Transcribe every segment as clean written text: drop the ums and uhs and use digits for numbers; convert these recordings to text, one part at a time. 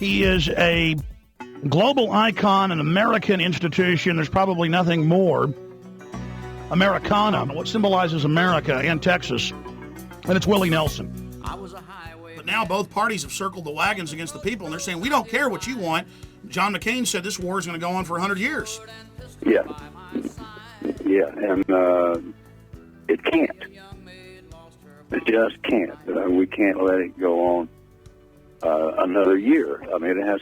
He is a global icon, an American institution. There's probably nothing more Americana, what symbolizes America and Texas, and it's Willie Nelson. But now both parties have circled the wagons against the people, and they're saying, we don't care what you want. John McCain said this war is going to go on for 100 years. Yeah. Yeah, and it can't. It just can't. We can't let it go on another year. I mean, it has.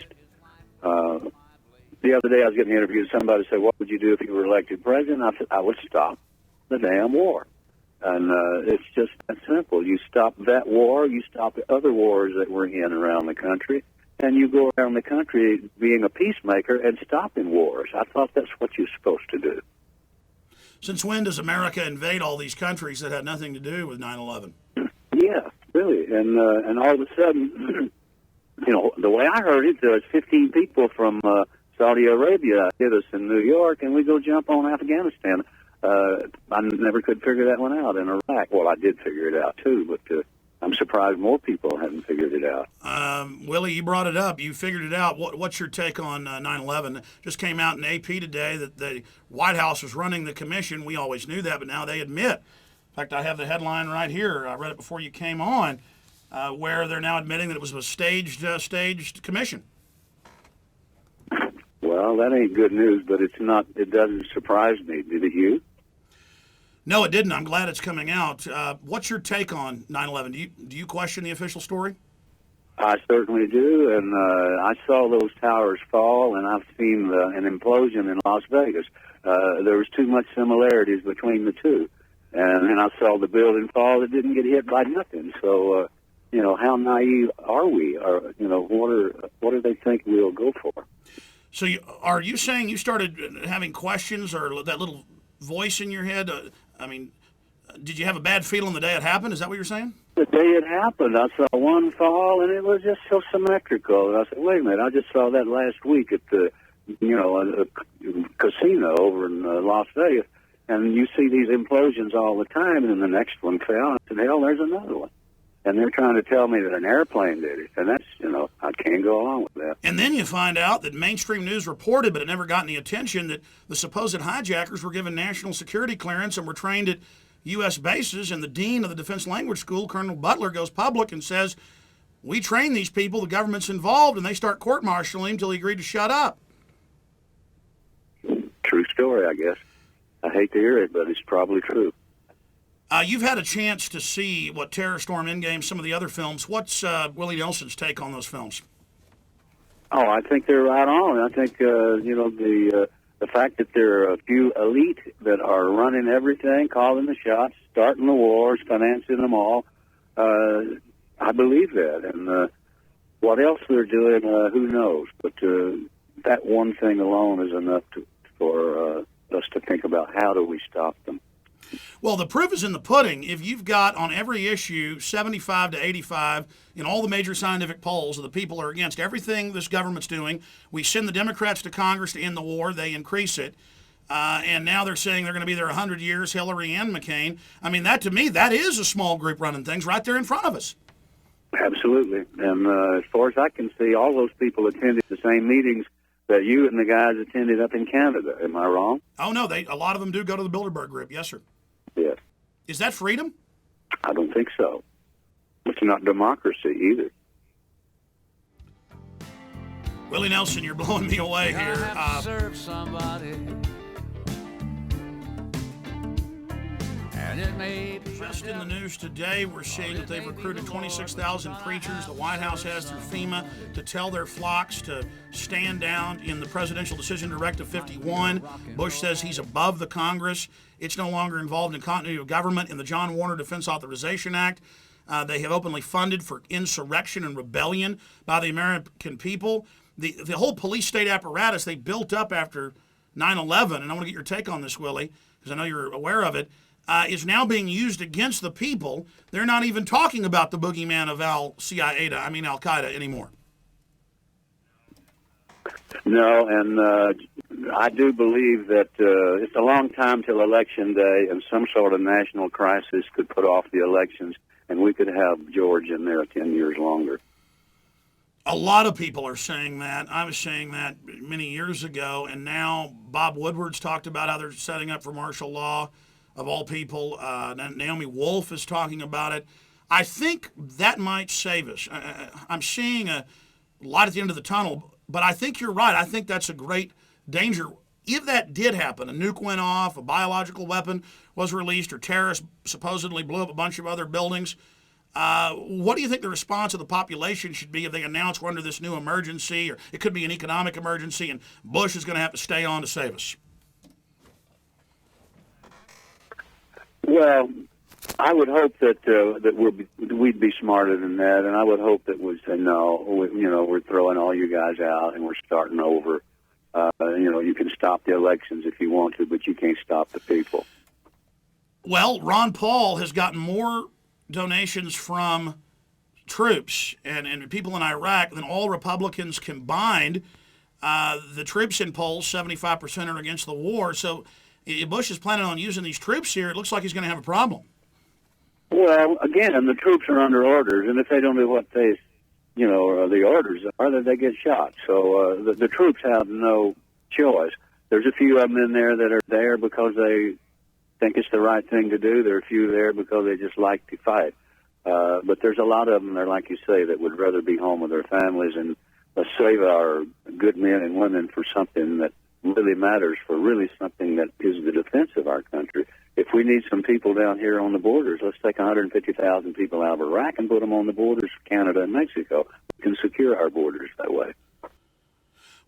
The other day I was getting interviewed. Somebody said, "What would you do if you were elected president?" I said, "I would stop the damn war." And it's just that simple. You stop that war, you stop the other wars that we're in around the country, and you go around the country being a peacemaker and stopping wars. I thought that's what you're supposed to do. Since when does America invade all these countries that had nothing to do with 9/11? Yeah, really. And all of a sudden, you know, the way I heard it, there was 15 people from Saudi Arabia hit us in New York, and we go jump on Afghanistan. I never could figure that one out in Iraq. Well, I did figure it out, too, but I'm surprised more people hadn't figured it out. Willie, you brought it up. You figured it out. What's your take on 9/11? Just came out in AP today that the White House was running the commission. We always knew that, but now they admit. In fact, I have the headline right here. I read it before you came on, where they're now admitting that it was a staged commission. Well, that ain't good news, but it's not. It doesn't surprise me. Did it you? No, it didn't. I'm glad it's coming out. What's your take on 9/11? Do you question the official story? I certainly do, and I saw those towers fall, and I've seen an implosion in Las Vegas. There was too much similarities between the two, and then I saw the building fall. It didn't get hit by nothing. So, you know, how naive are we? Or, you know, what do they think we'll go for? So, are you saying you started having questions or that little voice in your head? I mean, did you have a bad feeling the day it happened? Is that what you're saying? The day it happened, I saw one fall, and it was just so symmetrical. And I said, wait a minute, I just saw that last week at the, you know, a casino over in Las Vegas, and you see these implosions all the time, and then the next one fell. I said, hell, there's another one. And they're trying to tell me that an airplane did it, and that's, you know, I can't go along with that. And then you find out that mainstream news reported, but it never got any attention, that the supposed hijackers were given national security clearance and were trained at U.S. bases, and the dean of the Defense Language School, Colonel Butler, goes public and says, we train these people, the government's involved, and they start court-martialing him until he agreed to shut up. True story, I guess. I hate to hear it, but it's probably true. You've had a chance to see Terror Storm, Endgame, some of the other films. What's Willie Nelson's take on those films? Oh, I think they're right on. I think, you know, the fact that there are a few elite that are running everything, calling the shots, starting the wars, financing them all, I believe that. And what else they're doing, who knows? But that one thing alone is enough for us to think about how do we stop them. Well, the proof is in the pudding. If you've got on every issue 75 to 85 in all the major scientific polls of the people are against everything this government's doing, we send the Democrats to Congress to end the war, they increase it. And now they're saying they're going to be there 100 years, Hillary and McCain. I mean, that to me, that is a small group running things right there in front of us. Absolutely. And as far as I can see, all those people attended the same meetings that you and the guys attended up in Canada. Am I wrong? Oh, no. A lot of them do go to the Bilderberg group. Yes, sir. Yes. Is that freedom? I don't think so. It's not democracy either. Willie Nelson, you're blowing me away here. Serve somebody. And it may be just in the news today, we're seeing that they've recruited 26,000 preachers. The White House has through FEMA to tell their flocks to stand down in the Presidential Decision Directive 51. Bush says he's above the Congress. It's no longer involved in continuity of government in the John Warner Defense Authorization Act. They have openly funded for insurrection and rebellion by the American people. The whole police state apparatus they built up after 9/11, and I want to get your take on this, Willie, because I know you're aware of it, is now being used against the people. They're not even talking about the boogeyman of Al-Qaeda anymore. No, and I do believe that it's a long time till Election Day, and some sort of national crisis could put off the elections, and we could have George in there 10 years longer. A lot of people are saying that. I was saying that many years ago, and now Bob Woodward's talked about how they're setting up for martial law, of all people. Naomi Wolf is talking about it. I think that might save us. I'm seeing a light at the end of the tunnel, but I think you're right. I think that's a great danger. If that did happen, a nuke went off, a biological weapon was released, or terrorists supposedly blew up a bunch of other buildings, what do you think the response of the population should be if they announce we're under this new emergency, or it could be an economic emergency, and Bush is going to have to stay on to save us? Well, I would hope that we'd be smarter than that, and I would hope that we'd say, no, we're throwing all you guys out and we're starting over. You can stop the elections if you want to, but you can't stop the people. Well, Ron Paul has gotten more donations from troops and people in Iraq than all Republicans combined. The troops in polls, 75% are against the war. So if Bush is planning on using these troops here, it looks like he's going to have a problem. Well, again, the troops are under orders, and if they don't do what the orders are, then they get shot. So the troops have no choice. There's a few of them in there that are there because they think it's the right thing to do. There are a few there because they just like to fight. But there's a lot of them there, like you say, that would rather be home with their families and save our good men and women for something that really matters, for really something that is the defense of our country. If we need some people down here on the borders, let's take 150,000 people out of Iraq and put them on the borders of Canada and Mexico. We can secure our borders that way.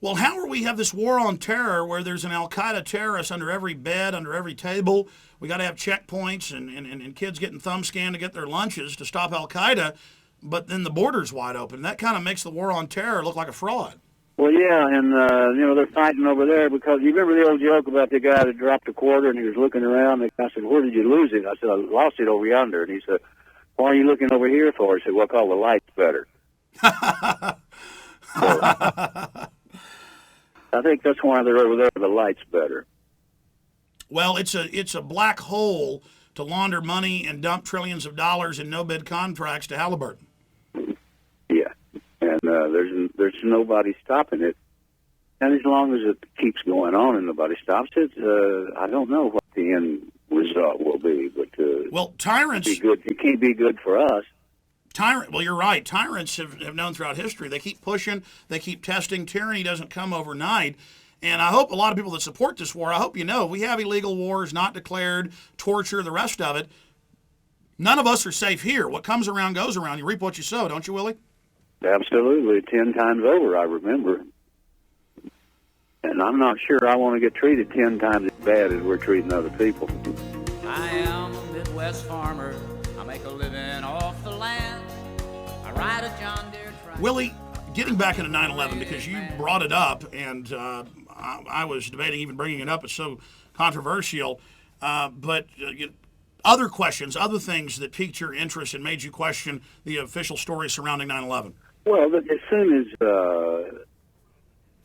Well, how are we have this war on terror where there's an al-Qaeda terrorist under every bed, under every table? We got to have checkpoints and kids getting thumb scanned to get their lunches to stop al-Qaeda, but then the border's wide open. That kind of makes the war on terror look like a fraud. Well, yeah, and, they're fighting over there because you remember the old joke about the guy that dropped a quarter and he was looking around and I said, where did you lose it? I said, I lost it over yonder. And he said, why are you looking over here for? I said, well, call the lights better. I think that's why they're over there, the lights better. Well, it's a black hole to launder money and dump trillions of dollars in no-bid contracts to Halliburton. Yeah, and there's nobody stopping it. And as long as it keeps going on and nobody stops it, I don't know what the end result will be. But well, tyrants, it can't be good for us. Well, you're right. Tyrants have known throughout history. They keep pushing. They keep testing. Tyranny doesn't come overnight. And I hope a lot of people that support this war, I hope you know, we have illegal wars, not declared, torture, the rest of it. None of us are safe here. What comes around goes around. You reap what you sow, don't you, Willie? Absolutely. 10 times over, I remember. And I'm not sure I want to get treated 10 times as bad as we're treating other people. I am a Midwest farmer. I make a living off the land. I ride a John Deere tractor. Willie, getting back into 9/11, because you brought it up, and I was debating even bringing it up. It's so controversial. But other questions, other things that piqued your interest and made you question the official story surrounding 9/11? Well, as soon as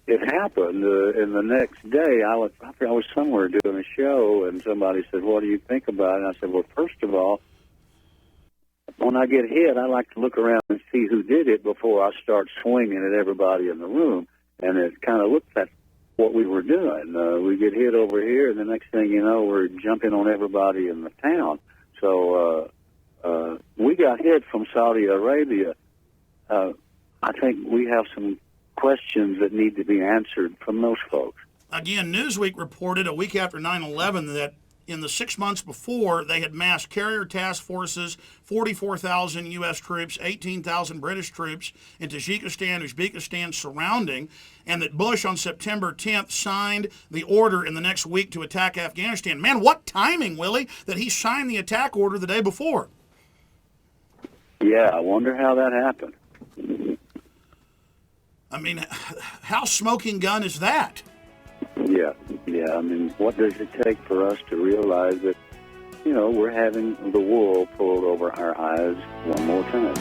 it happened, and the next day, I was somewhere doing a show, and somebody said, what do you think about it? And I said, well, first of all, when I get hit, I like to look around and see who did it before I start swinging at everybody in the room. And it kind of looked at what we were doing. We get hit over here, and the next thing you know, we're jumping on everybody in the town. So we got hit from Saudi Arabia. I think we have some questions that need to be answered from those folks. Again, Newsweek reported a week after 9/11 that in the 6 months before, they had massed carrier task forces, 44,000 U.S. troops, 18,000 British troops in Tajikistan, Uzbekistan surrounding, and that Bush on September 10th signed the order in the next week to attack Afghanistan. Man, what timing, Willie, that he signed the attack order the day before. Yeah, I wonder how that happened. I mean, how smoking gun is that? Yeah. I mean, what does it take for us to realize that, we're having the wool pulled over our eyes one more time?